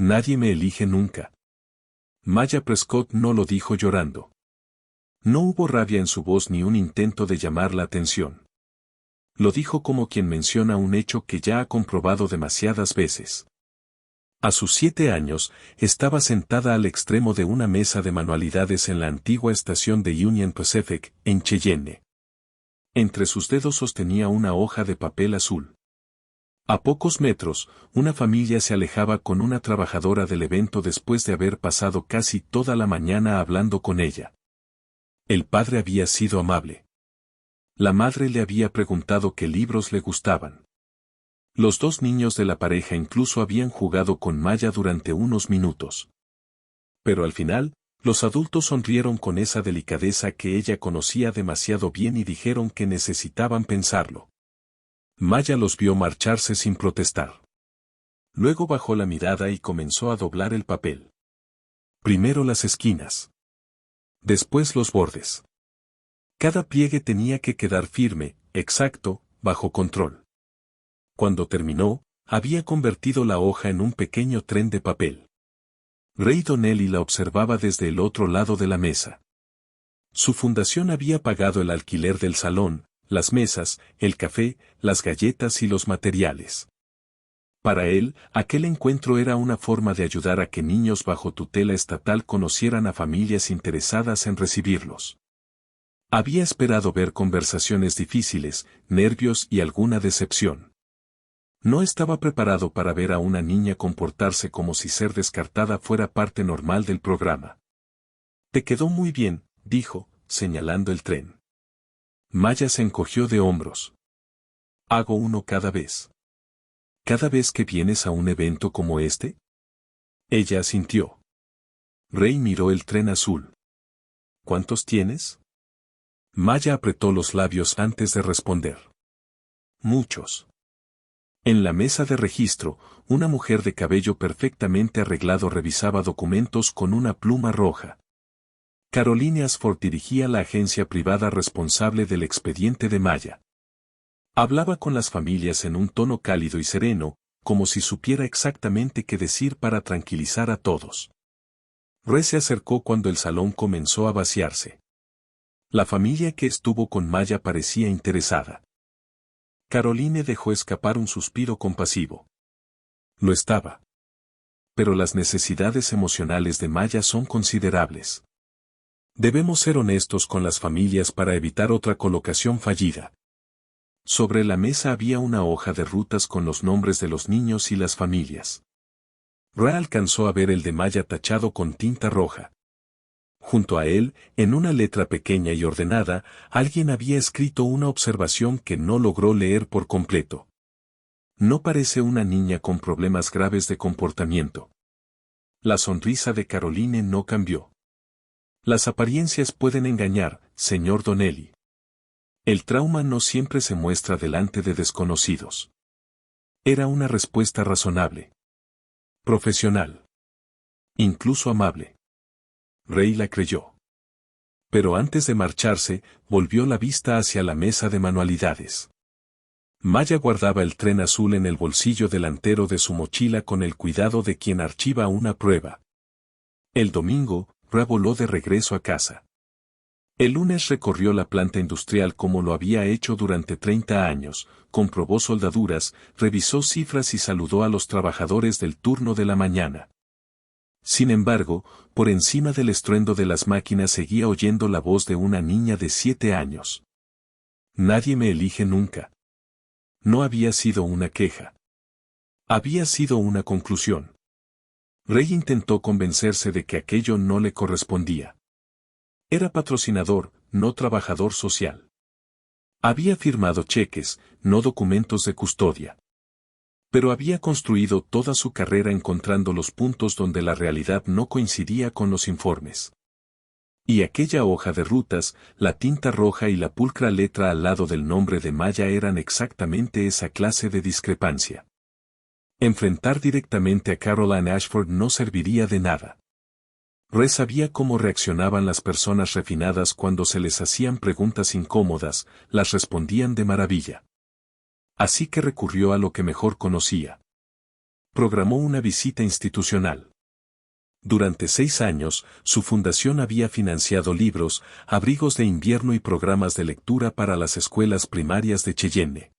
Nadie me elige nunca. Maya Prescott no lo dijo llorando. No hubo rabia en su voz ni un intento de llamar la atención. Lo dijo como quien menciona un hecho que ya ha comprobado demasiadas veces. A sus 7 años, estaba sentada al extremo de una mesa de manualidades en la antigua estación de Union Pacific, en Cheyenne. Entre sus dedos sostenía una hoja de papel azul. A pocos metros, una familia se alejaba con una trabajadora del evento después de haber pasado casi toda la mañana hablando con ella. El padre había sido amable. La madre le había preguntado qué libros le gustaban. Los 2 niños de la pareja incluso habían jugado con Maya durante unos minutos. Pero al final, los adultos sonrieron con esa delicadeza que ella conocía demasiado bien y dijeron que necesitaban pensarlo. Maya los vio marcharse sin protestar. Luego bajó la mirada y comenzó a doblar el papel. Primero las esquinas. Después los bordes. Cada pliegue tenía que quedar firme, exacto, bajo control. Cuando terminó, había convertido la hoja en un pequeño tren de papel. Ray Donnelly la observaba desde el otro lado de la mesa. Su fundación había pagado el alquiler del salón, las mesas, el café, las galletas y los materiales. Para él, aquel encuentro era una forma de ayudar a que niños bajo tutela estatal conocieran a familias interesadas en recibirlos. Había esperado ver conversaciones difíciles, nervios y alguna decepción. No estaba preparado para ver a una niña comportarse como si ser descartada fuera parte normal del programa. «Te quedó muy bien», dijo, señalando el tren. Maya se encogió de hombros. «Hago uno cada vez». «¿Cada vez que vienes a un evento como este?» Ella asintió. Ray miró el tren azul. «¿Cuántos tienes?» Maya apretó los labios antes de responder. «Muchos». En la mesa de registro, una mujer de cabello perfectamente arreglado revisaba documentos con una pluma roja. Caroline Ashford dirigía la agencia privada responsable del expediente de Maya. Hablaba con las familias en un tono cálido y sereno, como si supiera exactamente qué decir para tranquilizar a todos. Ray se acercó cuando el salón comenzó a vaciarse. La familia que estuvo con Maya parecía interesada. Caroline dejó escapar un suspiro compasivo. Lo estaba. Pero las necesidades emocionales de Maya son considerables. Debemos ser honestos con las familias para evitar otra colocación fallida. Sobre la mesa había una hoja de rutas con los nombres de los niños y las familias. Ra alcanzó a ver el de Maya tachado con tinta roja. Junto a él, en una letra pequeña y ordenada, alguien había escrito una observación que no logró leer por completo. No parece una niña con problemas graves de comportamiento. La sonrisa de Caroline no cambió. Las apariencias pueden engañar, señor Donnelly. El trauma no siempre se muestra delante de desconocidos. Era una respuesta razonable. Profesional. Incluso amable. Ray la creyó. Pero antes de marcharse, volvió la vista hacia la mesa de manualidades. Maya guardaba el tren azul en el bolsillo delantero de su mochila con el cuidado de quien archiva una prueba. El domingo, Ra voló de regreso a casa. El lunes recorrió la planta industrial como lo había hecho durante 30 años, comprobó soldaduras, revisó cifras y saludó a los trabajadores del turno de la mañana. Sin embargo, por encima del estruendo de las máquinas seguía oyendo la voz de una niña de 7 años. Nadie me elige nunca. No había sido una queja. Había sido una conclusión. Ray intentó convencerse de que aquello no le correspondía. Era patrocinador, no trabajador social. Había firmado cheques, no documentos de custodia. Pero había construido toda su carrera encontrando los puntos donde la realidad no coincidía con los informes. Y aquella hoja de rutas, la tinta roja y la pulcra letra al lado del nombre de Maya eran exactamente esa clase de discrepancia. Enfrentar directamente a Caroline Ashford no serviría de nada. Ray sabía cómo reaccionaban las personas refinadas cuando se les hacían preguntas incómodas, las respondían de maravilla. Así que recurrió a lo que mejor conocía. programó una visita institucional. Durante 6 años, su fundación había financiado libros, abrigos de invierno y programas de lectura para las escuelas primarias de Cheyenne.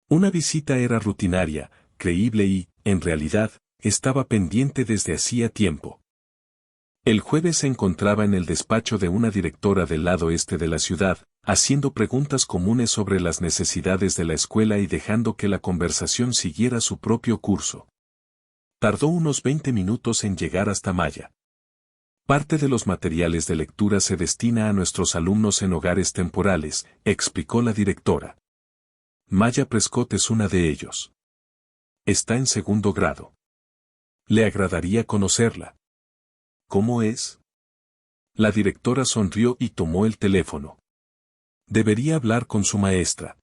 Una visita era rutinaria, creíble y, en realidad, estaba pendiente desde hacía tiempo. El jueves se encontraba en el despacho de una directora del lado este de la ciudad, haciendo preguntas comunes sobre las necesidades de la escuela y dejando que la conversación siguiera su propio curso. Tardó unos 20 minutos en llegar hasta Maya. Parte de los materiales de lectura se destina a nuestros alumnos en hogares temporales, explicó la directora. Maya Prescott es una de ellos. Está en 2º grado. Le agradaría conocerla. ¿Cómo es? La directora sonrió y tomó el teléfono. Debería hablar con su maestra.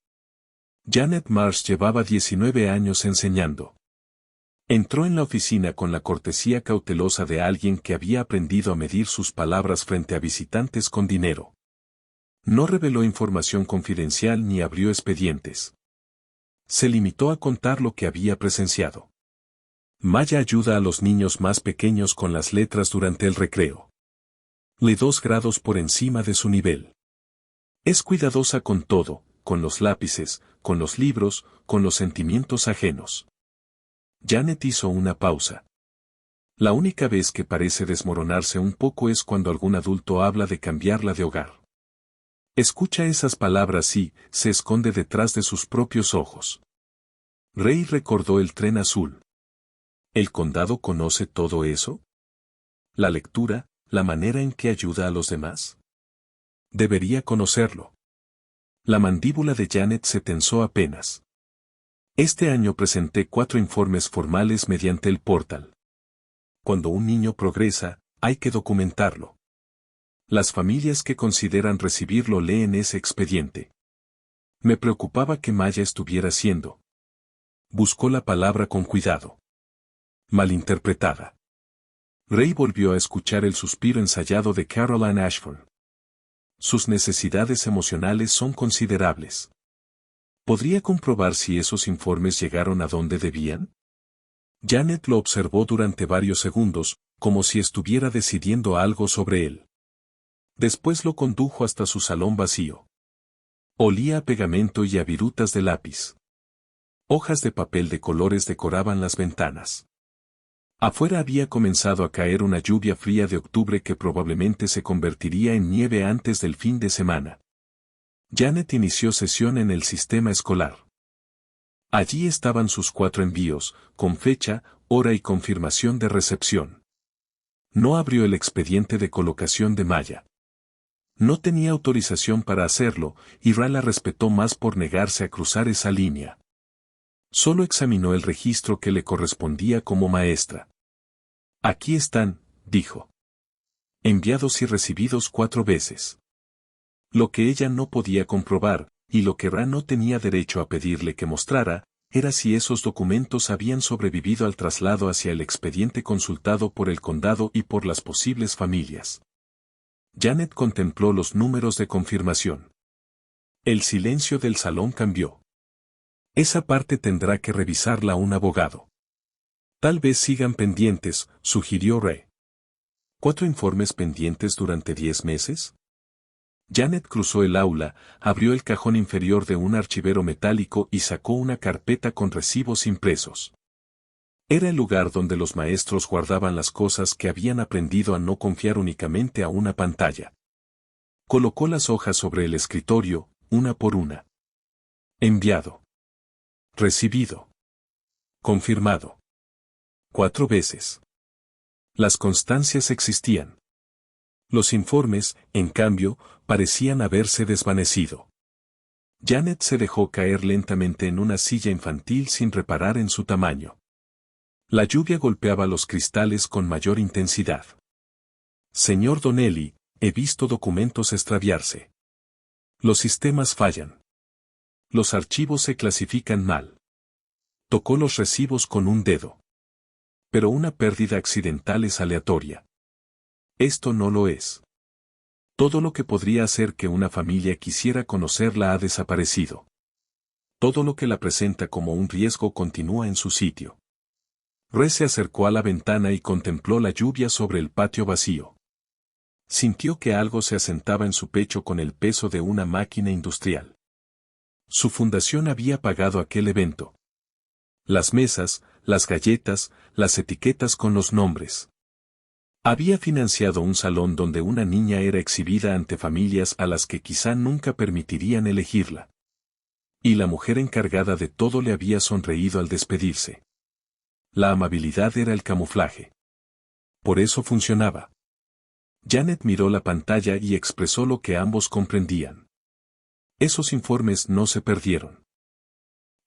Janet Marsh llevaba 19 años enseñando. Entró en la oficina con la cortesía cautelosa de alguien que había aprendido a medir sus palabras frente a visitantes con dinero. No reveló información confidencial ni abrió expedientes. Se limitó a contar lo que había presenciado. Maya ayuda a los niños más pequeños con las letras durante el recreo. Le 2 grados por encima de su nivel. Es cuidadosa con todo, con los lápices, con los libros, con los sentimientos ajenos. Janet hizo una pausa. La única vez que parece desmoronarse un poco es cuando algún adulto habla de cambiarla de hogar. Escucha esas palabras y se esconde detrás de sus propios ojos. Ray recordó el tren azul. ¿El condado conoce todo eso? ¿La lectura, la manera en que ayuda a los demás? Debería conocerlo. La mandíbula de Janet se tensó apenas. Este año presenté 4 informes formales mediante el portal. Cuando un niño progresa, hay que documentarlo. Las familias que consideran recibirlo leen ese expediente. Me preocupaba que Maya estuviera siendo. Buscó la palabra con cuidado. Malinterpretada. Ray volvió a escuchar el suspiro ensayado de Caroline Ashford. Sus necesidades emocionales son considerables. ¿Podría comprobar si esos informes llegaron a donde debían? Janet lo observó durante varios segundos, como si estuviera decidiendo algo sobre él. Después lo condujo hasta su salón vacío. Olía a pegamento y a virutas de lápiz. Hojas de papel de colores decoraban las ventanas. Afuera había comenzado a caer una lluvia fría de octubre que probablemente se convertiría en nieve antes del fin de semana. Janet inició sesión en el sistema escolar. Allí estaban sus 4 envíos, con fecha, hora y confirmación de recepción. No abrió el expediente de colocación de Maya. No tenía autorización para hacerlo, y Ray la respetó más por negarse a cruzar esa línea. Solo examinó el registro que le correspondía como maestra. Aquí están, dijo. Enviados y recibidos 4 veces. Lo que ella no podía comprobar, y lo que Ra no tenía derecho a pedirle que mostrara, era si esos documentos habían sobrevivido al traslado hacia el expediente consultado por el condado y por las posibles familias. Janet contempló los números de confirmación. El silencio del salón cambió. Esa parte tendrá que revisarla un abogado. Tal vez sigan pendientes, sugirió Ray. ¿4 informes pendientes durante 10 meses? Janet cruzó el aula, abrió el cajón inferior de un archivero metálico y sacó una carpeta con recibos impresos. Era el lugar donde los maestros guardaban las cosas que habían aprendido a no confiar únicamente a una pantalla. Colocó las hojas sobre el escritorio, una por una. Enviado. Recibido. Confirmado. 4 veces. Las constancias existían. Los informes, en cambio, parecían haberse desvanecido. Janet se dejó caer lentamente en una silla infantil sin reparar en su tamaño. La lluvia golpeaba los cristales con mayor intensidad. Señor Donnelly, he visto documentos extraviarse. Los sistemas fallan. Los archivos se clasifican mal. Tocó los recibos con un dedo. Pero una pérdida accidental es aleatoria. Esto no lo es. Todo lo que podría hacer que una familia quisiera conocerla ha desaparecido. Todo lo que la presenta como un riesgo continúa en su sitio. Re se acercó a la ventana y contempló la lluvia sobre el patio vacío. Sintió que algo se asentaba en su pecho con el peso de una máquina industrial. Su fundación había pagado aquel evento. Las mesas, las galletas, las etiquetas con los nombres. Había financiado un salón donde una niña era exhibida ante familias a las que quizá nunca permitirían elegirla. Y la mujer encargada de todo le había sonreído al despedirse. La amabilidad era el camuflaje. Por eso funcionaba. Janet miró la pantalla y expresó lo que ambos comprendían. Esos informes no se perdieron.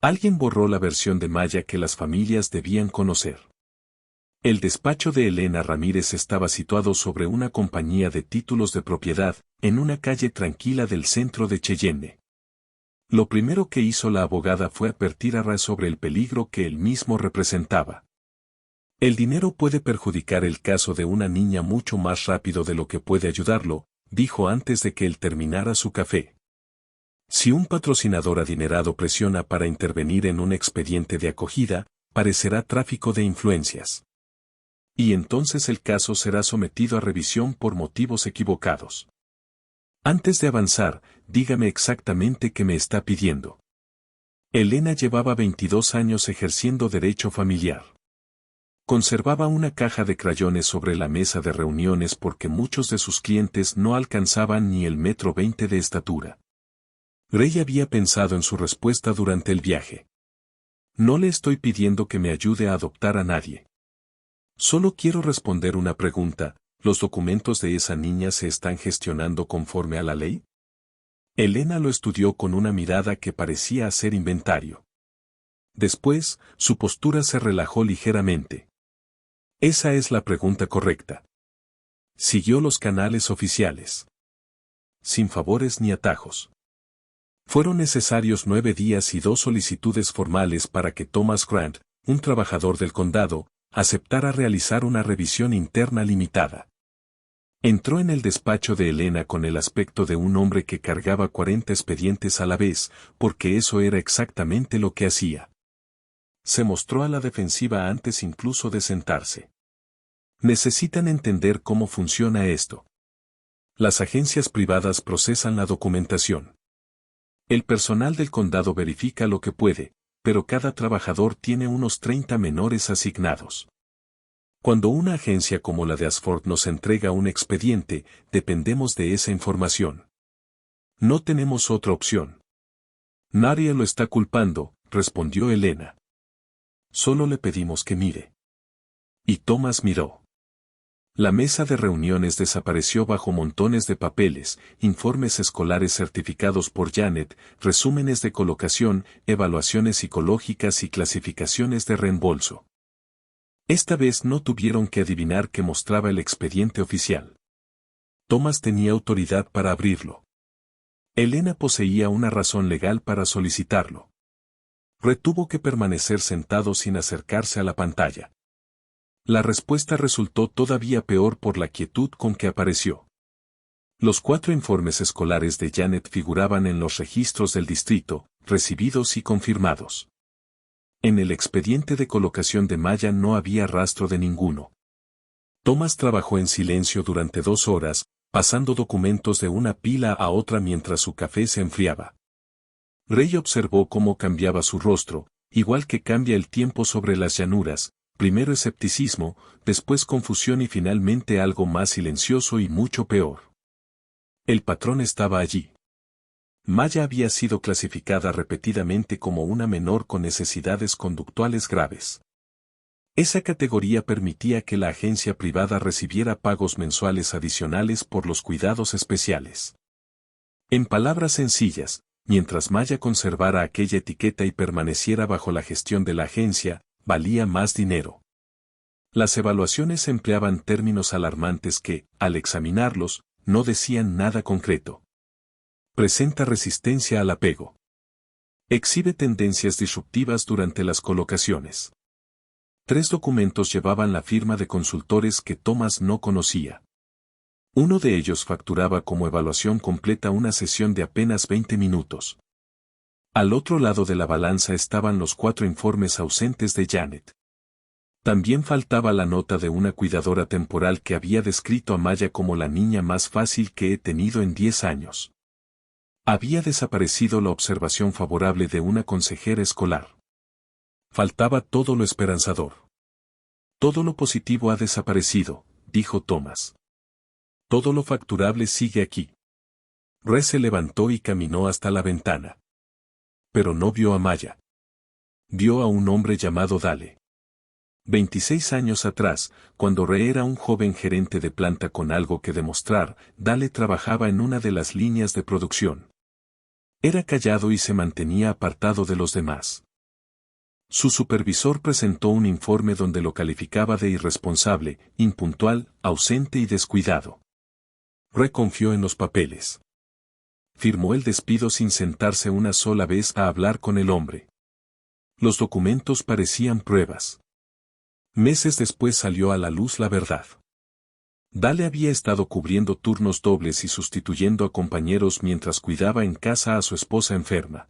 Alguien borró la versión de Maya que las familias debían conocer. El despacho de Elena Ramírez estaba situado sobre una compañía de títulos de propiedad, en una calle tranquila del centro de Cheyenne. Lo primero que hizo la abogada fue advertir a Ra sobre el peligro que él mismo representaba. El dinero puede perjudicar el caso de una niña mucho más rápido de lo que puede ayudarlo, dijo antes de que él terminara su café. Si un patrocinador adinerado presiona para intervenir en un expediente de acogida, parecerá tráfico de influencias. Y entonces el caso será sometido a revisión por motivos equivocados. Antes de avanzar, dígame exactamente qué me está pidiendo. Elena llevaba 22 años ejerciendo derecho familiar. Conservaba una caja de crayones sobre la mesa de reuniones porque muchos de sus clientes no alcanzaban ni el 1,20 m de estatura. Ray había pensado en su respuesta durante el viaje. No le estoy pidiendo que me ayude a adoptar a nadie. Solo quiero responder una pregunta, ¿los documentos de esa niña se están gestionando conforme a la ley? Elena lo estudió con una mirada que parecía hacer inventario. Después, su postura se relajó ligeramente. Esa es la pregunta correcta. Siguió los canales oficiales. Sin favores ni atajos. Fueron necesarios 9 días y 2 solicitudes formales para que Thomas Grant, un trabajador del condado, aceptara realizar una revisión interna limitada. Entró en el despacho de Elena con el aspecto de un hombre que cargaba 40 expedientes a la vez, porque eso era exactamente lo que hacía. Se mostró a la defensiva antes incluso de sentarse. Necesitan entender cómo funciona esto. Las agencias privadas procesan la documentación. El personal del condado verifica lo que puede, pero cada trabajador tiene unos 30 menores asignados. Cuando una agencia como la de Ashford nos entrega un expediente, dependemos de esa información. No tenemos otra opción. Nadie lo está culpando, respondió Elena. Solo le pedimos que mire. Y Thomas miró. La mesa de reuniones desapareció bajo montones de papeles, informes escolares certificados por Janet, resúmenes de colocación, evaluaciones psicológicas y clasificaciones de reembolso. Esta vez no tuvieron que adivinar qué mostraba el expediente oficial. Thomas tenía autoridad para abrirlo. Elena poseía una razón legal para solicitarlo. Tuvo que permanecer sentado sin acercarse a la pantalla. La respuesta resultó todavía peor por la quietud con que apareció. Los 4 informes escolares de Janet figuraban en los registros del distrito, recibidos y confirmados. En el expediente de colocación de Maya no había rastro de ninguno. Thomas trabajó en silencio durante 2 horas, pasando documentos de una pila a otra mientras su café se enfriaba. Ray observó cómo cambiaba su rostro, igual que cambia el tiempo sobre las llanuras, primero escepticismo, después confusión y finalmente algo más silencioso y mucho peor. El patrón estaba allí. Maya había sido clasificada repetidamente como una menor con necesidades conductuales graves. Esa categoría permitía que la agencia privada recibiera pagos mensuales adicionales por los cuidados especiales. En palabras sencillas, mientras Maya conservara aquella etiqueta y permaneciera bajo la gestión de la agencia, valía más dinero. Las evaluaciones empleaban términos alarmantes que, al examinarlos, no decían nada concreto. Presenta resistencia al apego. Exhibe tendencias disruptivas durante las colocaciones. 3 documentos llevaban la firma de consultores que Thomas no conocía. Uno de ellos facturaba como evaluación completa una sesión de apenas 20 minutos. Al otro lado de la balanza estaban los 4 informes ausentes de Janet. También faltaba la nota de una cuidadora temporal que había descrito a Maya como la niña más fácil que he tenido en 10 años. Había desaparecido la observación favorable de una consejera escolar. Faltaba todo lo esperanzador. Todo lo positivo ha desaparecido, dijo Thomas. Todo lo facturable sigue aquí. Re se levantó y caminó hasta la ventana. Pero no vio a Maya. Vio a un hombre llamado Dale. 26 años atrás, cuando Re era un joven gerente de planta con algo que demostrar, Dale trabajaba en una de las líneas de producción. Era callado y se mantenía apartado de los demás. Su supervisor presentó un informe donde lo calificaba de irresponsable, impuntual, ausente y descuidado. Re confió en los papeles. Firmó el despido sin sentarse una sola vez a hablar con el hombre. Los documentos parecían pruebas. Meses después salió a la luz la verdad. Dale había estado cubriendo turnos dobles y sustituyendo a compañeros mientras cuidaba en casa a su esposa enferma.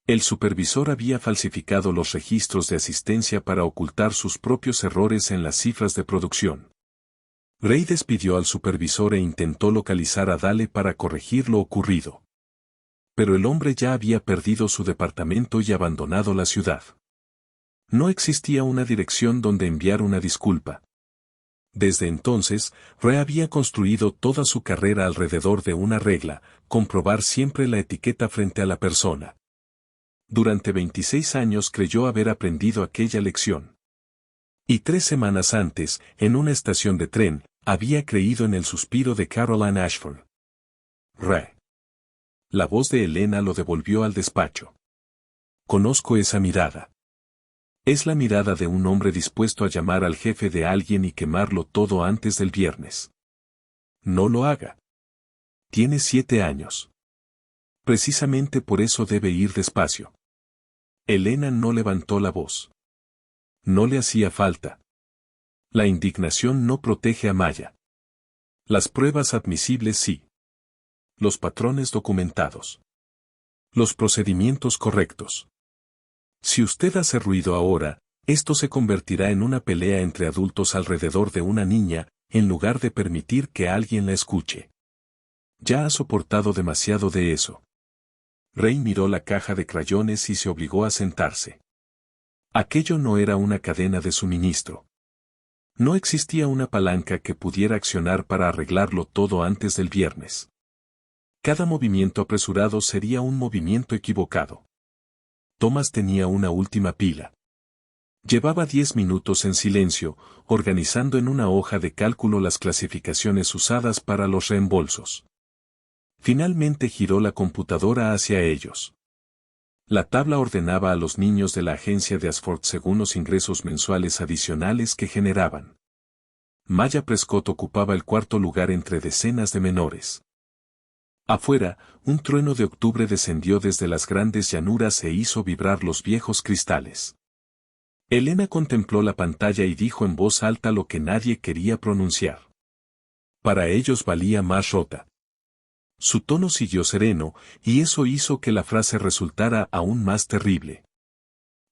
El supervisor había falsificado los registros de asistencia para ocultar sus propios errores en las cifras de producción. Ray despidió al supervisor e intentó localizar a Dale para corregir lo ocurrido. Pero el hombre ya había perdido su departamento y abandonado la ciudad. No existía una dirección donde enviar una disculpa. Desde entonces, Ray había construido toda su carrera alrededor de una regla: comprobar siempre la etiqueta frente a la persona. Durante 26 años creyó haber aprendido aquella lección. Y 3 semanas antes, en una estación de tren, había creído en el suspiro de Caroline Ashford. Ray. La voz de Elena lo devolvió al despacho. Conozco esa mirada. Es la mirada de un hombre dispuesto a llamar al jefe de alguien y quemarlo todo antes del viernes. No lo haga. Tiene 7 años. Precisamente por eso debe ir despacio. Elena no levantó la voz. No le hacía falta. La indignación no protege a Maya. Las pruebas admisibles sí. Los patrones documentados. Los procedimientos correctos. Si usted hace ruido ahora, esto se convertirá en una pelea entre adultos alrededor de una niña, en lugar de permitir que alguien la escuche. Ya ha soportado demasiado de eso. Ray miró la caja de crayones y se obligó a sentarse. Aquello no era una cadena de suministro. No existía una palanca que pudiera accionar para arreglarlo todo antes del viernes. Cada movimiento apresurado sería un movimiento equivocado. Thomas tenía una última pila. Llevaba 10 minutos en silencio, organizando en una hoja de cálculo las clasificaciones usadas para los reembolsos. Finalmente giró la computadora hacia ellos. La tabla ordenaba a los niños de la agencia de Ashford según los ingresos mensuales adicionales que generaban. Maya Prescott ocupaba el 4º lugar entre decenas de menores. Afuera, un trueno de octubre descendió desde las grandes llanuras e hizo vibrar los viejos cristales. Elena contempló la pantalla y dijo en voz alta lo que nadie quería pronunciar. Para ellos valía más Rota. Su tono siguió sereno, y eso hizo que la frase resultara aún más terrible.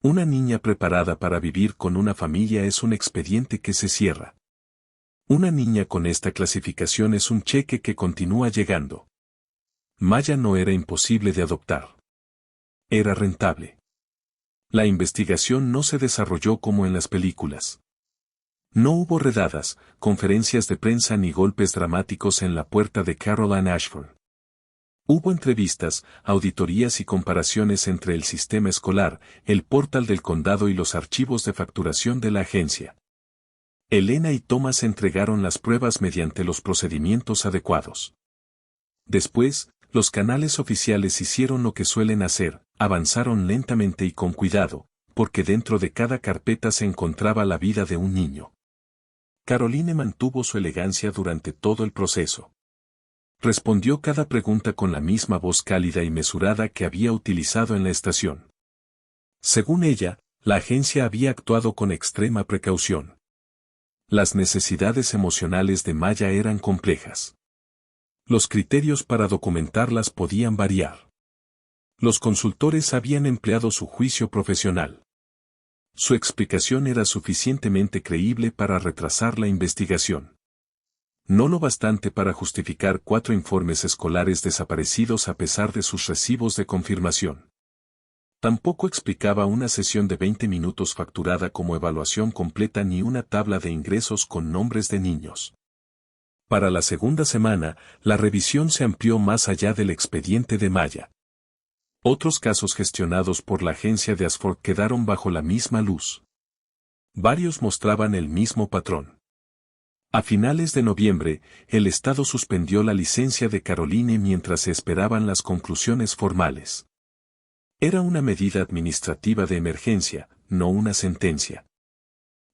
Una niña preparada para vivir con una familia es un expediente que se cierra. Una niña con esta clasificación es un cheque que continúa llegando. Maya no era imposible de adoptar. Era rentable. La investigación no se desarrolló como en las películas. No hubo redadas, conferencias de prensa ni golpes dramáticos en la puerta de Caroline Ashford. Hubo entrevistas, auditorías y comparaciones entre el sistema escolar, el portal del condado y los archivos de facturación de la agencia. Elena y Thomas entregaron las pruebas mediante los procedimientos adecuados. Después, los canales oficiales hicieron lo que suelen hacer, avanzaron lentamente y con cuidado, porque dentro de cada carpeta se encontraba la vida de un niño. Caroline mantuvo su elegancia durante todo el proceso. Respondió cada pregunta con la misma voz cálida y mesurada que había utilizado en la estación. Según ella, la agencia había actuado con extrema precaución. Las necesidades emocionales de Maya eran complejas. Los criterios para documentarlas podían variar. Los consultores habían empleado su juicio profesional. Su explicación era suficientemente creíble para retrasar la investigación. No lo bastante para justificar 4 informes escolares desaparecidos a pesar de sus recibos de confirmación. Tampoco explicaba una sesión de 20 minutos facturada como evaluación completa ni una tabla de ingresos con nombres de niños. Para la segunda semana, la revisión se amplió más allá del expediente de Maya. Otros casos gestionados por la agencia de Ashford quedaron bajo la misma luz. Varios mostraban el mismo patrón. A finales de noviembre, el Estado suspendió la licencia de Caroline mientras se esperaban las conclusiones formales. Era una medida administrativa de emergencia, no una sentencia.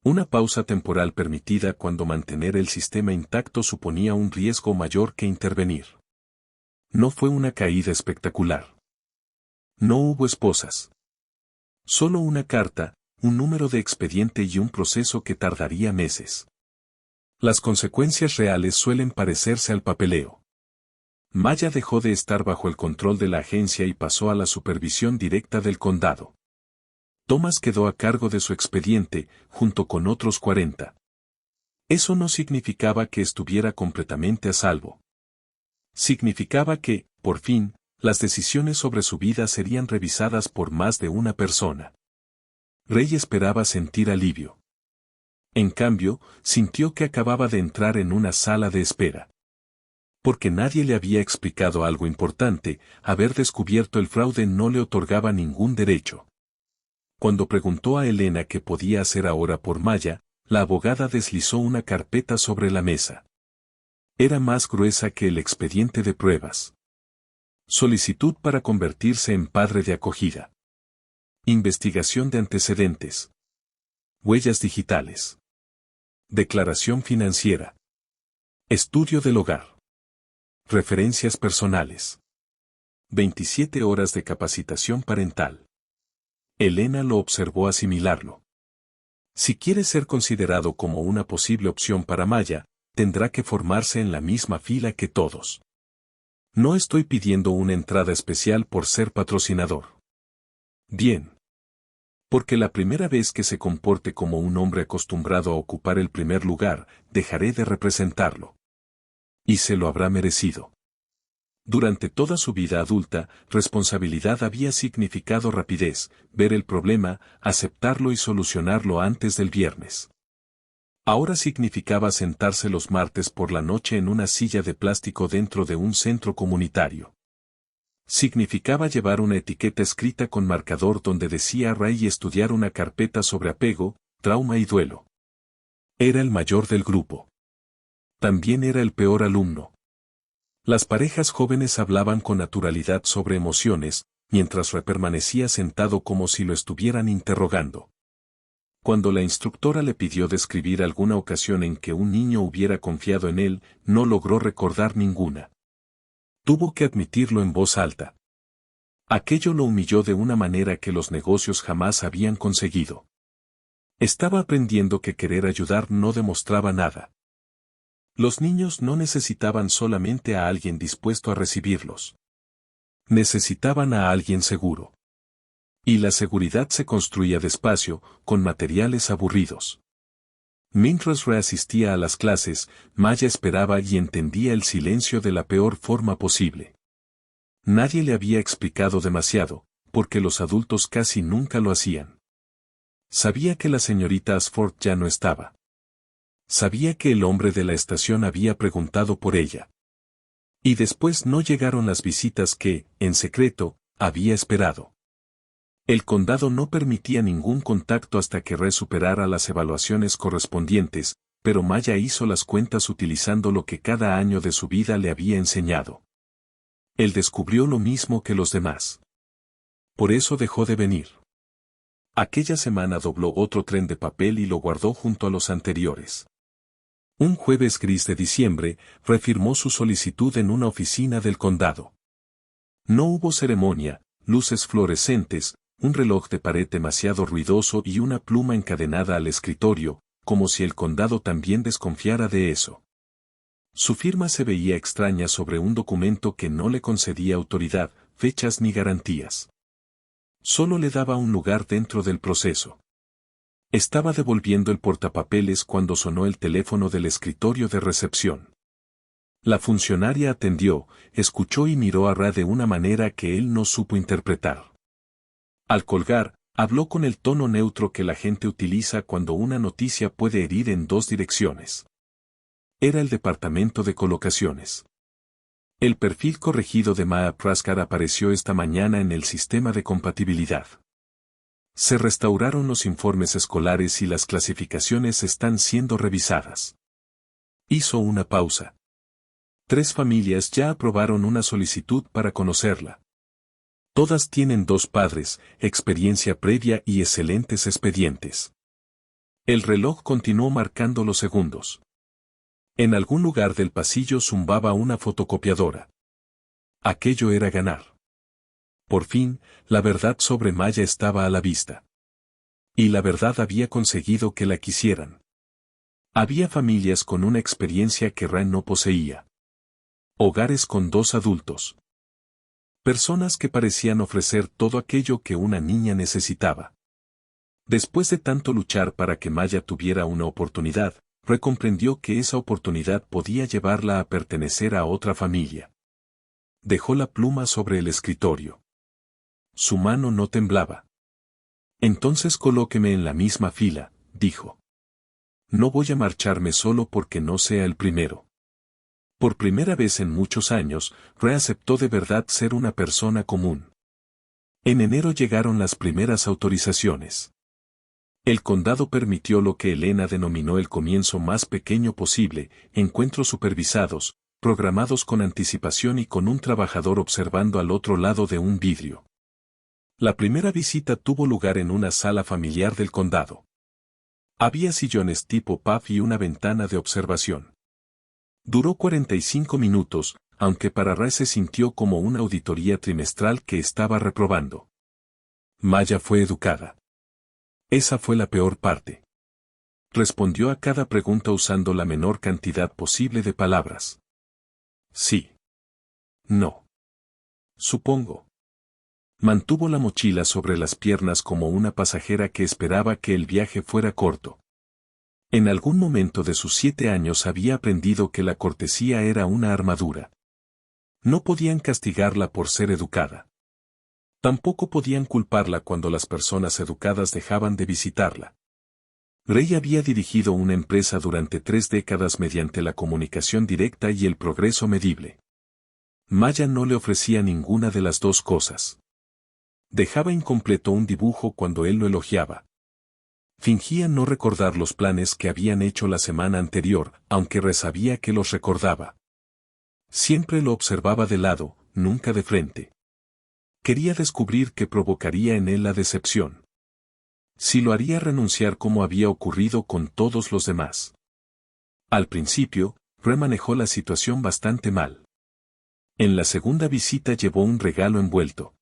Una pausa temporal permitida cuando mantener el sistema intacto suponía un riesgo mayor que intervenir. No fue una caída espectacular. No hubo esposas. Solo una carta, un número de expediente y un proceso que tardaría meses. Las consecuencias reales suelen parecerse al papeleo. Maya dejó de estar bajo el control de la agencia y pasó a la supervisión directa del condado. Thomas quedó a cargo de su expediente, junto con otros 40. Eso no significaba que estuviera completamente a salvo. Significaba que, por fin, las decisiones sobre su vida serían revisadas por más de una persona. Ray esperaba sentir alivio. En cambio, sintió que acababa de entrar en una sala de espera. Porque nadie le había explicado algo importante, haber descubierto el fraude no le otorgaba ningún derecho. Cuando preguntó a Elena qué podía hacer ahora por Maya, la abogada deslizó una carpeta sobre la mesa. Era más gruesa que el expediente de pruebas. Solicitud para convertirse en padre de acogida. Investigación de antecedentes. Huellas digitales. Declaración financiera. Estudio del hogar. Referencias personales. 27 horas de capacitación parental. Elena lo observó asimilarlo. Si quiere ser considerado como una posible opción para Maya, tendrá que formarse en la misma fila que todos. No estoy pidiendo una entrada especial por ser patrocinador. Bien. Porque la primera vez que se comporte como un hombre acostumbrado a ocupar el primer lugar, dejaré de representarlo. Y se lo habrá merecido. Durante toda su vida adulta, responsabilidad había significado rapidez, ver el problema, aceptarlo y solucionarlo antes del viernes. Ahora significaba sentarse los martes por la noche en una silla de plástico dentro de un centro comunitario. Significaba llevar una etiqueta escrita con marcador donde decía Ray y estudiar una carpeta sobre apego, trauma y duelo. Era el mayor del grupo. También era el peor alumno. Las parejas jóvenes hablaban con naturalidad sobre emociones, mientras Ray permanecía sentado como si lo estuvieran interrogando. Cuando la instructora le pidió describir alguna ocasión en que un niño hubiera confiado en él, no logró recordar ninguna. Tuvo que admitirlo en voz alta. Aquello lo humilló de una manera que los negocios jamás habían conseguido. Estaba aprendiendo que querer ayudar no demostraba nada. Los niños no necesitaban solamente a alguien dispuesto a recibirlos. Necesitaban a alguien seguro. Y la seguridad se construía despacio, con materiales aburridos. Mientras reasistía a las clases, Maya esperaba y entendía el silencio de la peor forma posible. Nadie le había explicado demasiado, porque los adultos casi nunca lo hacían. Sabía que la señorita Ashford ya no estaba. Sabía que el hombre de la estación había preguntado por ella. Y después no llegaron las visitas que, en secreto, había esperado. El condado no permitía ningún contacto hasta que Ray superara las evaluaciones correspondientes, pero Maya hizo las cuentas utilizando lo que cada año de su vida le había enseñado. Él descubrió lo mismo que los demás. Por eso dejó de venir. Aquella semana dobló otro tren de papel y lo guardó junto a los anteriores. Un jueves gris de diciembre, refirmó su solicitud en una oficina del condado. No hubo ceremonia, luces fluorescentes, un reloj de pared demasiado ruidoso y una pluma encadenada al escritorio, como si el condado también desconfiara de eso. Su firma se veía extraña sobre un documento que no le concedía autoridad, fechas ni garantías. Solo le daba un lugar dentro del proceso. Estaba devolviendo el portapapeles cuando sonó el teléfono del escritorio de recepción. La funcionaria atendió, escuchó y miró a Ra de una manera que él no supo interpretar. Al colgar, habló con el tono neutro que la gente utiliza cuando una noticia puede herir en dos direcciones. Era el departamento de colocaciones. El perfil corregido de Maa Praskar apareció esta mañana en el sistema de compatibilidad. Se restauraron los informes escolares y las clasificaciones están siendo revisadas. Hizo una pausa. 3 familias ya aprobaron una solicitud para conocerla. Todas tienen 2 padres, experiencia previa y excelentes expedientes. El reloj continuó marcando los segundos. En algún lugar del pasillo zumbaba una fotocopiadora. Aquello era ganar. Por fin, la verdad sobre Maya estaba a la vista. Y la verdad había conseguido que la quisieran. Había familias con una experiencia que Ra no poseía. Hogares con 2 adultos. Personas que parecían ofrecer todo aquello que una niña necesitaba. Después de tanto luchar para que Maya tuviera una oportunidad, Ra comprendió que esa oportunidad podía llevarla a pertenecer a otra familia. Dejó la pluma sobre el escritorio. Su mano no temblaba. Entonces colóqueme en la misma fila, dijo. No voy a marcharme solo porque no sea el primero. Por primera vez en muchos años, Ra aceptó de verdad ser una persona común. En enero llegaron las primeras autorizaciones. El condado permitió lo que Elena denominó el comienzo más pequeño posible, encuentros supervisados, programados con anticipación y con un trabajador observando al otro lado de un vidrio. La primera visita tuvo lugar en una sala familiar del condado. Había sillones tipo puff y una ventana de observación. Duró 45 minutos, aunque para Ra se sintió como una auditoría trimestral que estaba reprobando. Maya fue educada. Esa fue la peor parte. Respondió a cada pregunta usando la menor cantidad posible de palabras. Sí. No. Supongo. Mantuvo la mochila sobre las piernas como una pasajera que esperaba que el viaje fuera corto. En algún momento de sus 7 años había aprendido que la cortesía era una armadura. No podían castigarla por ser educada. Tampoco podían culparla cuando las personas educadas dejaban de visitarla. Rey había dirigido una empresa durante 3 décadas mediante la comunicación directa y el progreso medible. Maya no le ofrecía ninguna de las dos cosas. Dejaba incompleto un dibujo cuando él lo elogiaba. Fingía no recordar los planes que habían hecho la semana anterior, aunque Ra sabía que los recordaba. Siempre lo observaba de lado, nunca de frente. Quería descubrir qué provocaría en él la decepción. Si lo haría renunciar como había ocurrido con todos los demás. Al principio, Ra manejó la situación bastante mal. En la segunda visita llevó un regalo envuelto.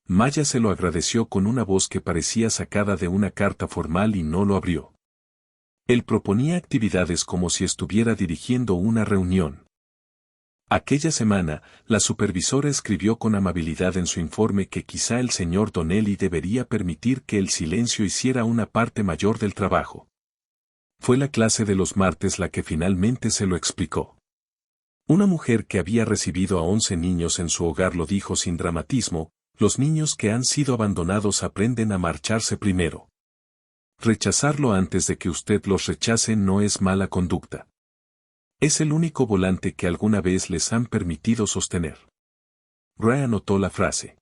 Maya se lo agradeció con una voz que parecía sacada de una carta formal y no lo abrió. Él proponía actividades como si estuviera dirigiendo una reunión. Aquella semana, la supervisora escribió con amabilidad en su informe que quizá el señor Donnelly debería permitir que el silencio hiciera una parte mayor del trabajo. Fue la clase de los martes la que finalmente se lo explicó. Una mujer que había recibido a 11 niños en su hogar lo dijo sin dramatismo: los niños que han sido abandonados aprenden a marcharse primero. Rechazarlo antes de que usted los rechace no es mala conducta. Es el único volante que alguna vez les han permitido sostener. Ra anotó la frase.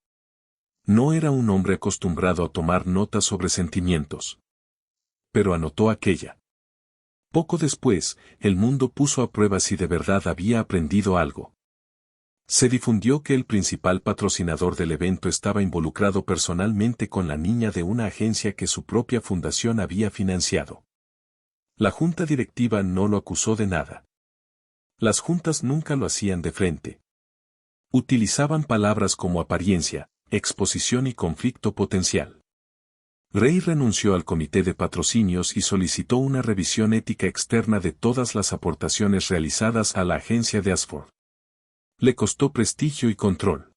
No era un hombre acostumbrado a tomar notas sobre sentimientos. Pero anotó aquella. Poco después, el mundo puso a prueba si de verdad había aprendido algo. Se difundió que el principal patrocinador del evento estaba involucrado personalmente con la niña de una agencia que su propia fundación había financiado. La junta directiva no lo acusó de nada. Las juntas nunca lo hacían de frente. Utilizaban palabras como apariencia, exposición y conflicto potencial. Rey renunció al comité de patrocinios y solicitó una revisión ética externa de todas las aportaciones realizadas a la agencia de Ashford. Le costó prestigio y control.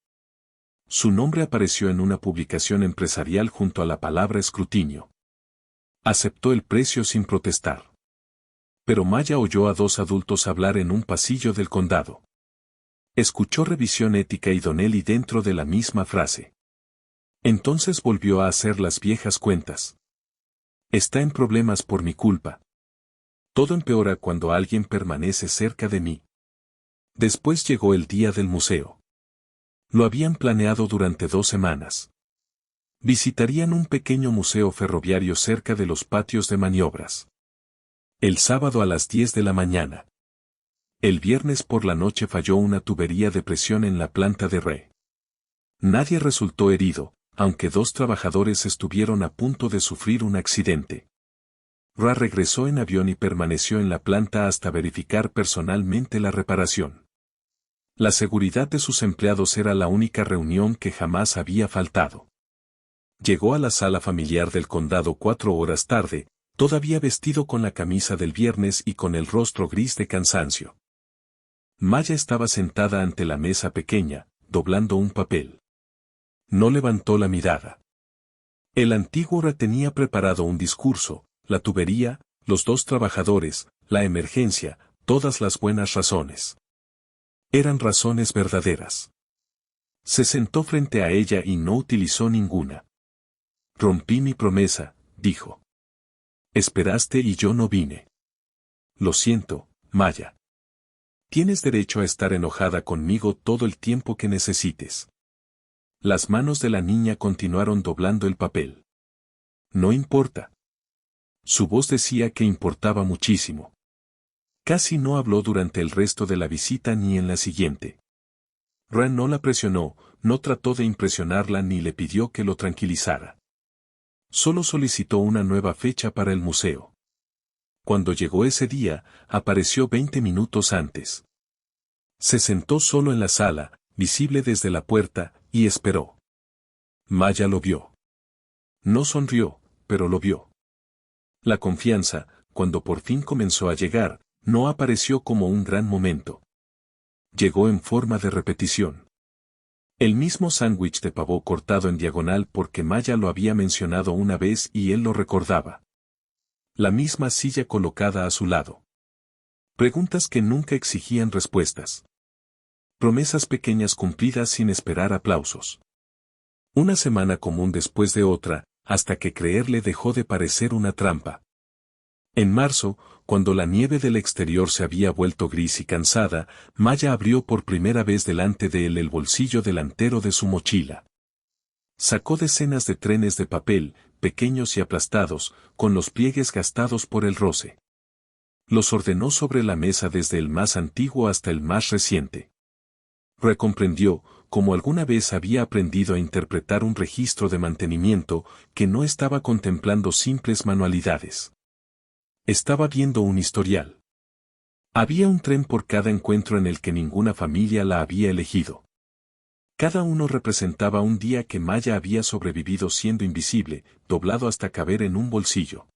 Su nombre apareció en una publicación empresarial junto a la palabra escrutinio. Aceptó el precio sin protestar. Pero Maya oyó a dos adultos hablar en un pasillo del condado. Escuchó revisión ética y Donnelly dentro de la misma frase. Entonces volvió a hacer las viejas cuentas. Está en problemas por mi culpa. Todo empeora cuando alguien permanece cerca de mí. Después llegó el día del museo. Lo habían planeado durante 2 semanas. Visitarían un pequeño museo ferroviario cerca de los patios de maniobras. El sábado a las 10 de la mañana. El viernes por la noche falló una tubería de presión en la planta de Re. Nadie resultó herido, aunque 2 trabajadores estuvieron a punto de sufrir un accidente. Ra regresó en avión y permaneció en la planta hasta verificar personalmente la reparación. La seguridad de sus empleados era la única reunión que jamás había faltado. Llegó a la sala familiar del condado 4 horas tarde, todavía vestido con la camisa del viernes y con el rostro gris de cansancio. Maya estaba sentada ante la mesa pequeña, doblando un papel. No levantó la mirada. El antiguo Ra tenía preparado un discurso, la tubería, los 2 trabajadores, la emergencia, todas las buenas razones. Eran razones verdaderas. Se sentó frente a ella y no utilizó ninguna. Rompí mi promesa, dijo. Esperaste y yo no vine. Lo siento, Maya. Tienes derecho a estar enojada conmigo todo el tiempo que necesites. Las manos de la niña continuaron doblando el papel. No importa. Su voz decía que importaba muchísimo. Casi no habló durante el resto de la visita ni en la siguiente. Ra no la presionó, no trató de impresionarla ni le pidió que lo tranquilizara. Solo solicitó una nueva fecha para el museo. Cuando llegó ese día, apareció 20 minutos antes. Se sentó solo en la sala, visible desde la puerta, y esperó. Maya lo vio. No sonrió, pero lo vio. La confianza, cuando por fin comenzó a llegar, no apareció como un gran momento. Llegó en forma de repetición. El mismo sándwich de pavo cortado en diagonal porque Maya lo había mencionado una vez y él lo recordaba. La misma silla colocada a su lado. Preguntas que nunca exigían respuestas. Promesas pequeñas cumplidas sin esperar aplausos. Una semana común después de otra, hasta que creerle dejó de parecer una trampa. En marzo, cuando la nieve del exterior se había vuelto gris y cansada, Maya abrió por primera vez delante de él el bolsillo delantero de su mochila. Sacó decenas de trenes de papel, pequeños y aplastados, con los pliegues gastados por el roce. Los ordenó sobre la mesa desde el más antiguo hasta el más reciente. Recomprendió, como alguna vez había aprendido a interpretar un registro de mantenimiento, que no estaba contemplando simples manualidades. Estaba viendo un historial. Había un tren por cada encuentro en el que ninguna familia la había elegido. Cada uno representaba un día que Maya había sobrevivido siendo invisible, doblado hasta caber en un bolsillo.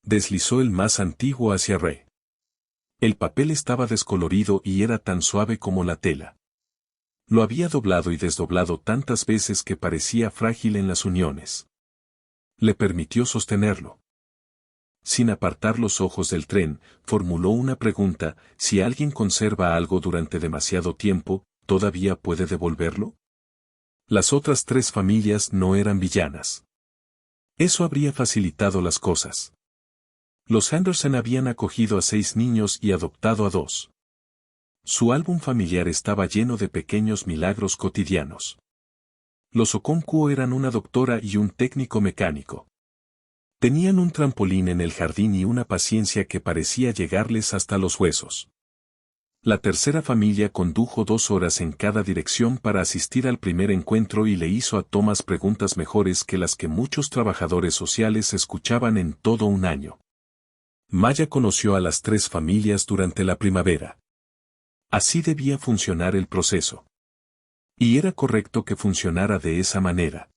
Deslizó el más antiguo hacia Re. El papel estaba descolorido y era tan suave como la tela. Lo había doblado y desdoblado tantas veces que parecía frágil en las uniones. Le permitió sostenerlo. Sin apartar los ojos del tren, formuló una pregunta: si alguien conserva algo durante demasiado tiempo, ¿todavía puede devolverlo? Las otras 3 familias no eran villanas. Eso habría facilitado las cosas. Los Henderson habían acogido a 6 niños y adoptado a 2. Su álbum familiar estaba lleno de pequeños milagros cotidianos. Los Okonkwo eran una doctora y un técnico mecánico. Tenían un trampolín en el jardín y una paciencia que parecía llegarles hasta los huesos. La tercera familia condujo 2 horas en cada dirección para asistir al primer encuentro y le hizo a Thomas preguntas mejores que las que muchos trabajadores sociales escuchaban en todo un año. Maya conoció a las 3 familias durante la primavera. Así debía funcionar el proceso. Y era correcto que funcionara de esa manera.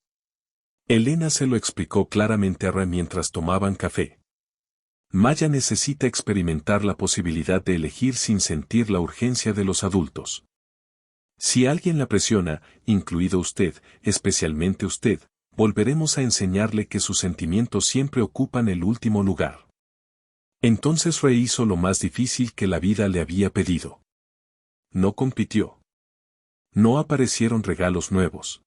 Elena se lo explicó claramente a Ra mientras tomaban café. Maya necesita experimentar la posibilidad de elegir sin sentir la urgencia de los adultos. Si alguien la presiona, incluido usted, especialmente usted, volveremos a enseñarle que sus sentimientos siempre ocupan el último lugar. Entonces Re hizo lo más difícil que la vida le había pedido. No compitió. No aparecieron regalos nuevos.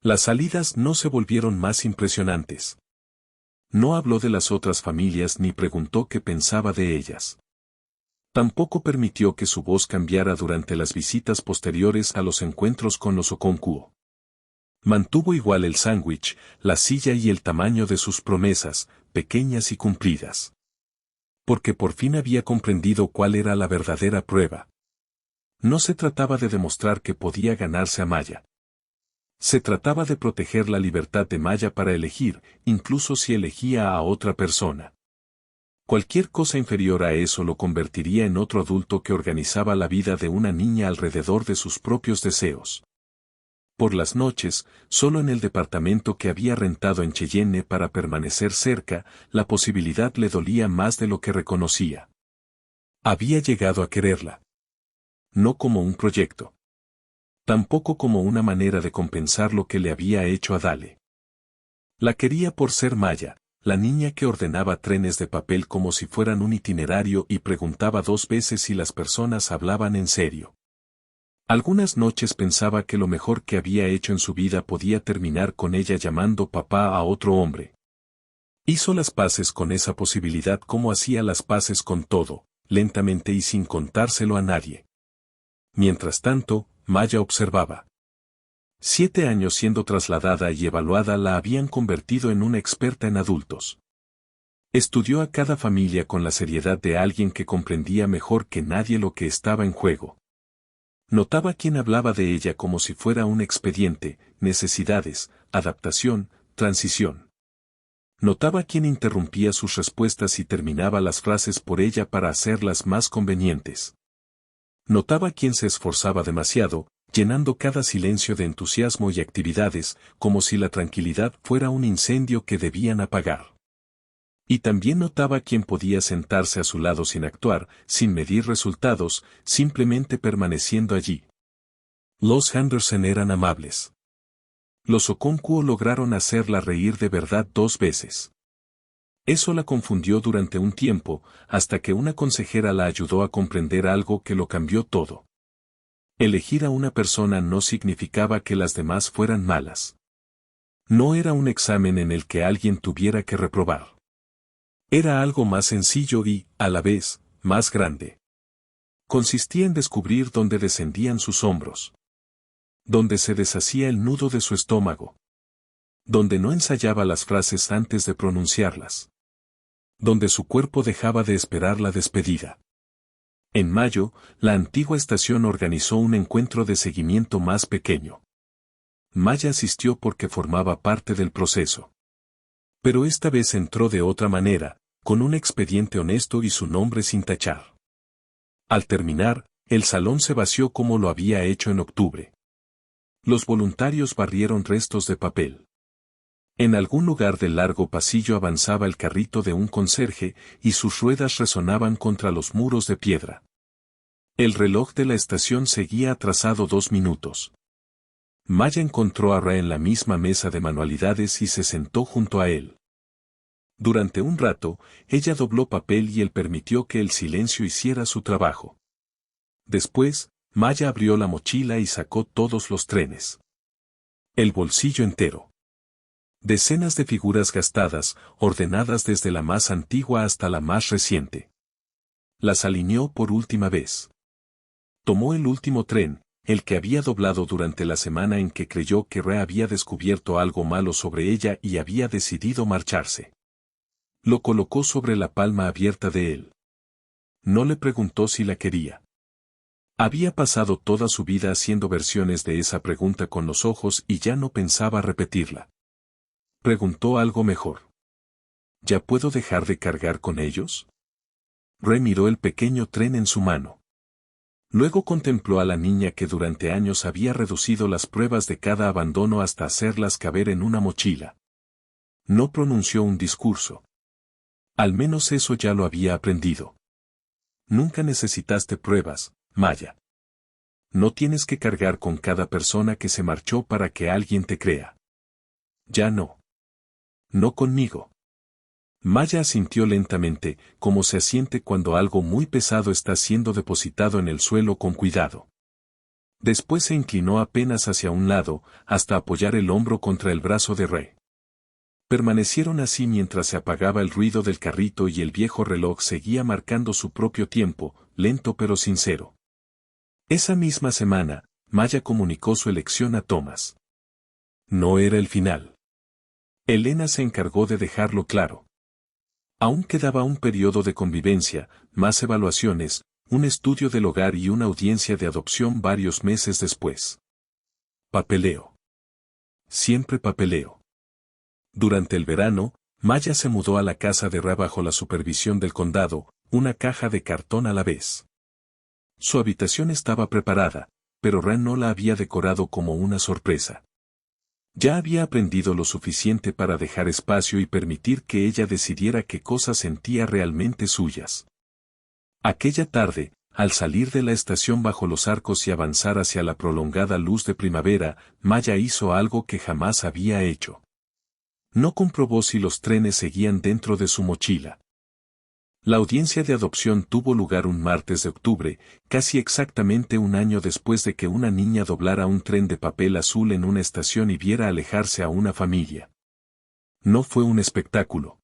Las salidas no se volvieron más impresionantes. No habló de las otras familias ni preguntó qué pensaba de ellas. Tampoco permitió que su voz cambiara durante las visitas posteriores a los encuentros con los Okonkwo. Mantuvo igual el sándwich, la silla y el tamaño de sus promesas, pequeñas y cumplidas. Porque por fin había comprendido cuál era la verdadera prueba. No se trataba de demostrar que podía ganarse a Maya. Se trataba de proteger la libertad de Maya para elegir, incluso si elegía a otra persona. Cualquier cosa inferior a eso lo convertiría en otro adulto que organizaba la vida de una niña alrededor de sus propios deseos. Por las noches, solo en el departamento que había rentado en Cheyenne para permanecer cerca, la posibilidad le dolía más de lo que reconocía. Había llegado a quererla. No como un proyecto. Tampoco como una manera de compensar lo que le había hecho a Dale. La quería por ser Maya, la niña que ordenaba trenes de papel como si fueran un itinerario y preguntaba 2 veces si las personas hablaban en serio. Algunas noches pensaba que lo mejor que había hecho en su vida podía terminar con ella llamando papá a otro hombre. Hizo las paces con esa posibilidad como hacía las paces con todo, lentamente y sin contárselo a nadie. Mientras tanto, Maya observaba. 7 años siendo trasladada y evaluada la habían convertido en una experta en adultos. Estudió a cada familia con la seriedad de alguien que comprendía mejor que nadie lo que estaba en juego. Notaba quién hablaba de ella como si fuera un expediente, necesidades, adaptación, transición. Notaba quién interrumpía sus respuestas y terminaba las frases por ella para hacerlas más convenientes. Notaba quién se esforzaba demasiado, llenando cada silencio de entusiasmo y actividades, como si la tranquilidad fuera un incendio que debían apagar. Y también notaba quién podía sentarse a su lado sin actuar, sin medir resultados, simplemente permaneciendo allí. Los Henderson eran amables. Los Okonkwo lograron hacerla reír de verdad 2 veces. Eso la confundió durante un tiempo, hasta que una consejera la ayudó a comprender algo que lo cambió todo. Elegir a una persona no significaba que las demás fueran malas. No era un examen en el que alguien tuviera que reprobar. Era algo más sencillo y, a la vez, más grande. Consistía en descubrir dónde descendían sus hombros. Dónde se deshacía el nudo de su estómago. Donde no ensayaba las frases antes de pronunciarlas. Donde su cuerpo dejaba de esperar la despedida. En mayo, la antigua estación organizó un encuentro de seguimiento más pequeño. Maya asistió porque formaba parte del proceso. Pero esta vez entró de otra manera, con un expediente honesto y su nombre sin tachar. Al terminar, el salón se vació como lo había hecho en octubre. Los voluntarios barrieron restos de papel. En algún lugar del largo pasillo avanzaba el carrito de un conserje y sus ruedas resonaban contra los muros de piedra. El reloj de la estación seguía atrasado 2 minutos. Maya encontró a Ra en la misma mesa de manualidades y se sentó junto a él. Durante un rato, ella dobló papel y él permitió que el silencio hiciera su trabajo. Después, Maya abrió la mochila y sacó todos los trenes. El bolsillo entero. Decenas de figuras gastadas, ordenadas desde la más antigua hasta la más reciente. Las alineó por última vez. Tomó el último tren, el que había doblado durante la semana en que creyó que Ra había descubierto algo malo sobre ella y había decidido marcharse. Lo colocó sobre la palma abierta de él. No le preguntó si la quería. Había pasado toda su vida haciendo versiones de esa pregunta con los ojos y ya no pensaba repetirla. Preguntó algo mejor. ¿Ya puedo dejar de cargar con ellos? Re miró el pequeño tren en su mano. Luego contempló a la niña que durante años había reducido las pruebas de cada abandono hasta hacerlas caber en una mochila. No pronunció un discurso. Al menos eso ya lo había aprendido. Nunca necesitaste pruebas, Maya. No tienes que cargar con cada persona que se marchó para que alguien te crea. Ya no. No conmigo. Maya asintió lentamente, como se asiente cuando algo muy pesado está siendo depositado en el suelo con cuidado. Después se inclinó apenas hacia un lado, hasta apoyar el hombro contra el brazo de Re. Permanecieron así mientras se apagaba el ruido del carrito y el viejo reloj seguía marcando su propio tiempo, lento pero sincero. Esa misma semana, Maya comunicó su elección a Thomas. No era el final. Elena se encargó de dejarlo claro. Aún quedaba un periodo de convivencia, más evaluaciones, un estudio del hogar y una audiencia de adopción varios meses después. Papeleo. Siempre papeleo. Durante el verano, Maya se mudó a la casa de Ra bajo la supervisión del condado, una caja de cartón a la vez. Su habitación estaba preparada, pero Ra no la había decorado como una sorpresa. Ya había aprendido lo suficiente para dejar espacio y permitir que ella decidiera qué cosas sentía realmente suyas. Aquella tarde, al salir de la estación bajo los arcos y avanzar hacia la prolongada luz de primavera, Maya hizo algo que jamás había hecho. No comprobó si los trenes seguían dentro de su mochila. La audiencia de adopción tuvo lugar un martes de octubre, casi exactamente un año después de que una niña doblara un tren de papel azul en una estación y viera alejarse a una familia. No fue un espectáculo.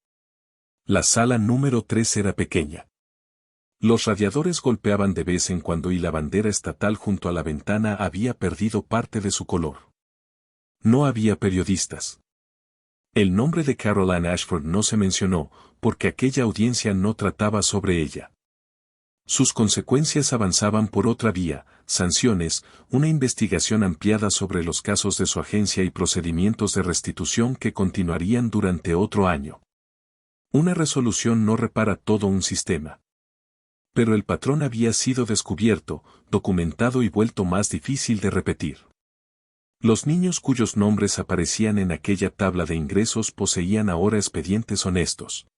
La sala número 3 era pequeña. Los radiadores golpeaban de vez en cuando y la bandera estatal junto a la ventana había perdido parte de su color. No había periodistas. El nombre de Caroline Ashford no se mencionó, porque aquella audiencia no trataba sobre ella. Sus consecuencias avanzaban por otra vía, sanciones, una investigación ampliada sobre los casos de su agencia y procedimientos de restitución que continuarían durante otro año. Una resolución no repara todo un sistema. Pero el patrón había sido descubierto, documentado y vuelto más difícil de repetir. Los niños cuyos nombres aparecían en aquella tabla de ingresos poseían ahora expedientes honestos.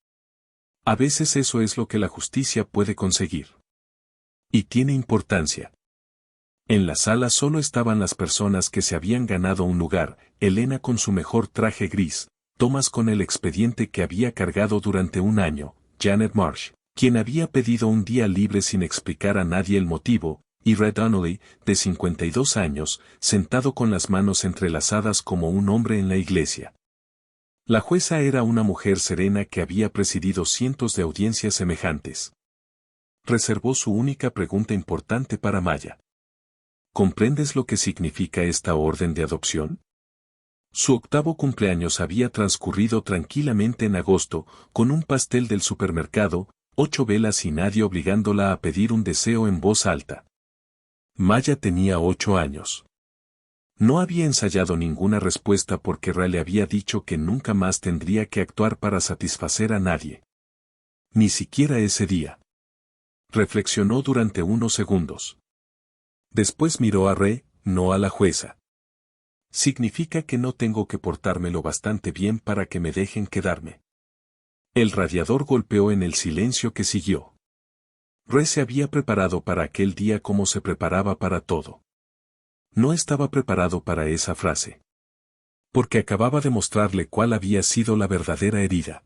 A veces eso es lo que la justicia puede conseguir. Y tiene importancia. En la sala solo estaban las personas que se habían ganado un lugar, Elena con su mejor traje gris, Thomas con el expediente que había cargado durante un año, Janet Marsh, quien había pedido un día libre sin explicar a nadie el motivo, y Red Donnelly, de 52 años, sentado con las manos entrelazadas como un hombre en la iglesia. La jueza era una mujer serena que había presidido cientos de audiencias semejantes. Reservó su única pregunta importante para Maya. ¿Comprendes lo que significa esta orden de adopción? Su octavo cumpleaños había transcurrido tranquilamente en agosto, con un pastel del supermercado, 8 velas y nadie obligándola a pedir un deseo en voz alta. Maya tenía 8 años. No había ensayado ninguna respuesta porque Ra le había dicho que nunca más tendría que actuar para satisfacer a nadie. Ni siquiera ese día. Reflexionó durante unos segundos. Después miró a Re, no a la jueza. Significa que no tengo que portármelo bastante bien para que me dejen quedarme. El radiador golpeó en el silencio que siguió. Re se había preparado para aquel día como se preparaba para todo. No estaba preparado para esa frase. Porque acababa de mostrarle cuál había sido la verdadera herida.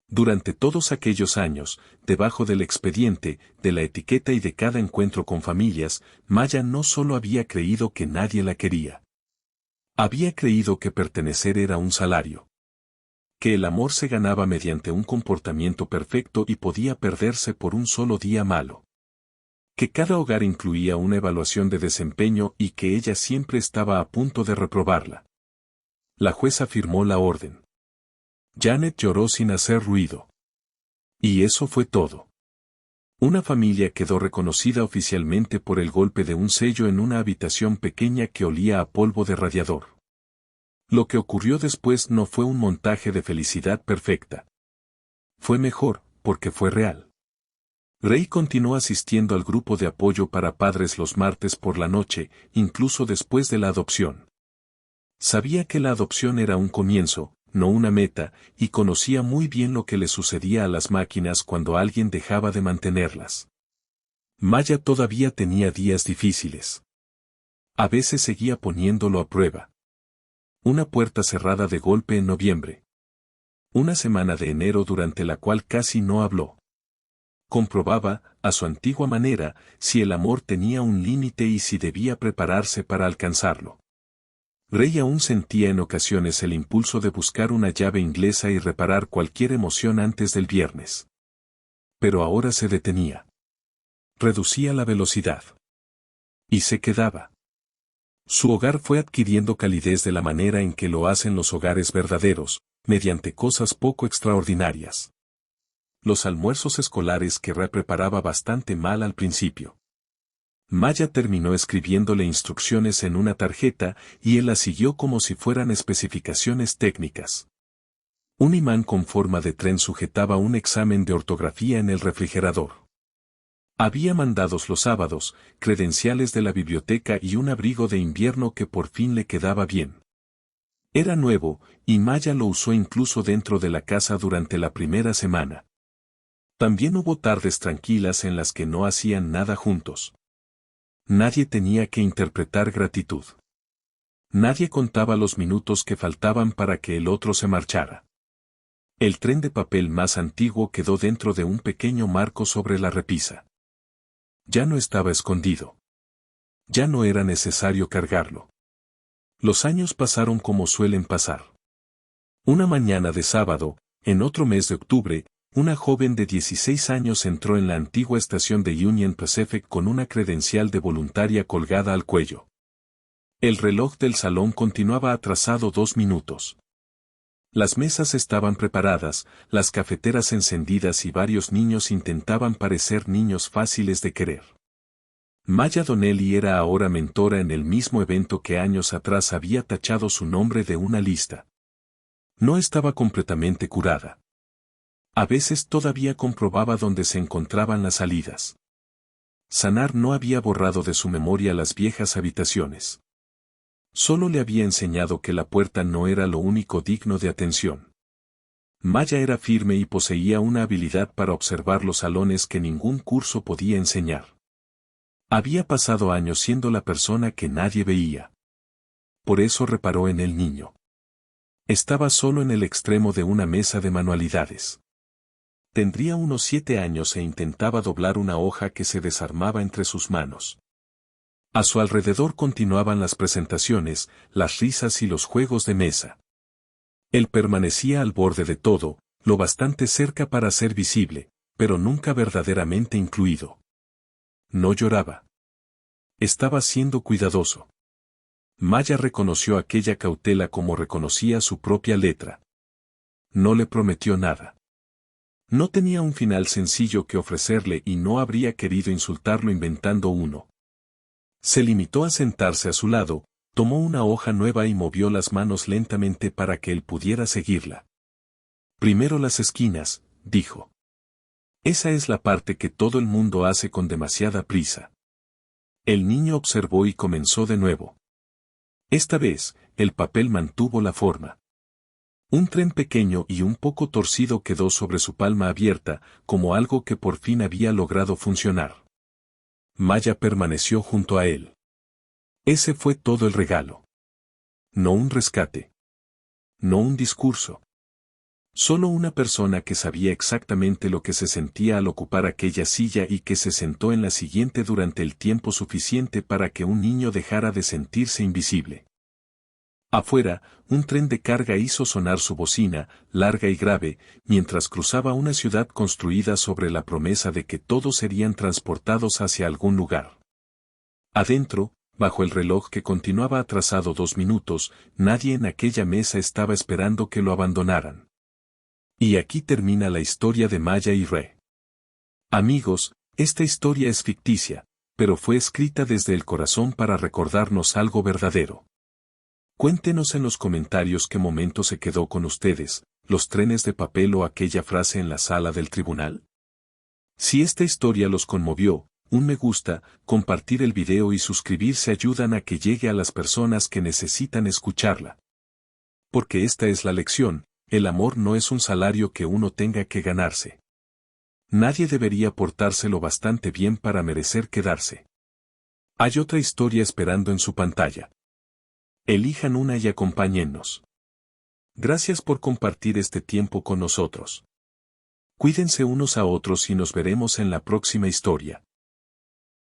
Durante todos aquellos años, debajo del expediente, de la etiqueta y de cada encuentro con familias, Maya no solo había creído que nadie la quería. Había creído que pertenecer era un salario. Que el amor se ganaba mediante un comportamiento perfecto y podía perderse por un solo día malo. Que cada hogar incluía una evaluación de desempeño y que ella siempre estaba a punto de reprobarla. La jueza firmó la orden. Janet lloró sin hacer ruido. Y eso fue todo. Una familia quedó reconocida oficialmente por el golpe de un sello en una habitación pequeña que olía a polvo de radiador. Lo que ocurrió después no fue un montaje de felicidad perfecta. Fue mejor, porque fue real. Ray continuó asistiendo al grupo de apoyo para padres los martes por la noche, incluso después de la adopción. Sabía que la adopción era un comienzo, no una meta, y conocía muy bien lo que le sucedía a las máquinas cuando alguien dejaba de mantenerlas. Maya todavía tenía días difíciles. A veces seguía poniéndolo a prueba. Una puerta cerrada de golpe en noviembre. Una semana de enero durante la cual casi no habló. Comprobaba, a su antigua manera, si el amor tenía un límite y si debía prepararse para alcanzarlo. Ray aún sentía en ocasiones el impulso de buscar una llave inglesa y reparar cualquier emoción antes del viernes. Pero ahora se detenía. Reducía la velocidad. Y se quedaba. Su hogar fue adquiriendo calidez de la manera en que lo hacen los hogares verdaderos, mediante cosas poco extraordinarias. Los almuerzos escolares que Ray preparaba bastante mal al principio. Maya terminó escribiéndole instrucciones en una tarjeta y él las siguió como si fueran especificaciones técnicas. Un imán con forma de tren sujetaba un examen de ortografía en el refrigerador. Había mandados los sábados, credenciales de la biblioteca y un abrigo de invierno que por fin le quedaba bien. Era nuevo, y Maya lo usó incluso dentro de la casa durante la primera semana. También hubo tardes tranquilas en las que no hacían nada juntos. Nadie tenía que interpretar gratitud. Nadie contaba los minutos que faltaban para que el otro se marchara. El tren de papel más antiguo quedó dentro de un pequeño marco sobre la repisa. Ya no estaba escondido. Ya no era necesario cargarlo. Los años pasaron como suelen pasar. Una mañana de sábado, en otro mes de octubre, una joven de 16 años entró en la antigua estación de Union Pacific con una credencial de voluntaria colgada al cuello. El reloj del salón continuaba atrasado 2 minutos. Las mesas estaban preparadas, las cafeteras encendidas y varios niños intentaban parecer niños fáciles de querer. Maya Donnelly era ahora mentora en el mismo evento que años atrás había tachado su nombre de una lista. No estaba completamente curada. A veces todavía comprobaba dónde se encontraban las salidas. Sanar no había borrado de su memoria las viejas habitaciones. Solo le había enseñado que la puerta no era lo único digno de atención. Maya era firme y poseía una habilidad para observar los salones que ningún curso podía enseñar. Había pasado años siendo la persona que nadie veía. Por eso reparó en el niño. Estaba solo en el extremo de una mesa de manualidades. Tendría unos 7 años e intentaba doblar una hoja que se desarmaba entre sus manos. A su alrededor continuaban las presentaciones, las risas y los juegos de mesa. Él permanecía al borde de todo, lo bastante cerca para ser visible, pero nunca verdaderamente incluido. No lloraba. Estaba siendo cuidadoso. Maya reconoció aquella cautela como reconocía su propia letra. No le prometió nada. No tenía un final sencillo que ofrecerle y no habría querido insultarlo inventando uno. Se limitó a sentarse a su lado, tomó una hoja nueva y movió las manos lentamente para que él pudiera seguirla. Primero las esquinas, dijo. Esa es la parte que todo el mundo hace con demasiada prisa. El niño observó y comenzó de nuevo. Esta vez, el papel mantuvo la forma. Un tren pequeño y un poco torcido quedó sobre su palma abierta, como algo que por fin había logrado funcionar. Maya permaneció junto a él. Ese fue todo el regalo. No un rescate. No un discurso. Solo una persona que sabía exactamente lo que se sentía al ocupar aquella silla y que se sentó en la siguiente durante el tiempo suficiente para que un niño dejara de sentirse invisible. Afuera, un tren de carga hizo sonar su bocina, larga y grave, mientras cruzaba una ciudad construida sobre la promesa de que todos serían transportados hacia algún lugar. Adentro, bajo el reloj que continuaba atrasado 2 minutos, nadie en aquella mesa estaba esperando que lo abandonaran. Y aquí termina la historia de Maya y Ray. Amigos, esta historia es ficticia, pero fue escrita desde el corazón para recordarnos algo verdadero. Cuéntenos en los comentarios qué momento se quedó con ustedes, los trenes de papel o aquella frase en la sala del tribunal. Si esta historia los conmovió, un me gusta, compartir el video y suscribirse ayudan a que llegue a las personas que necesitan escucharla. Porque esta es la lección, el amor no es un salario que uno tenga que ganarse. Nadie debería portárselo bastante bien para merecer quedarse. Hay otra historia esperando en su pantalla. Elijan una y acompáñennos. Gracias por compartir este tiempo con nosotros. Cuídense unos a otros y nos veremos en la próxima historia.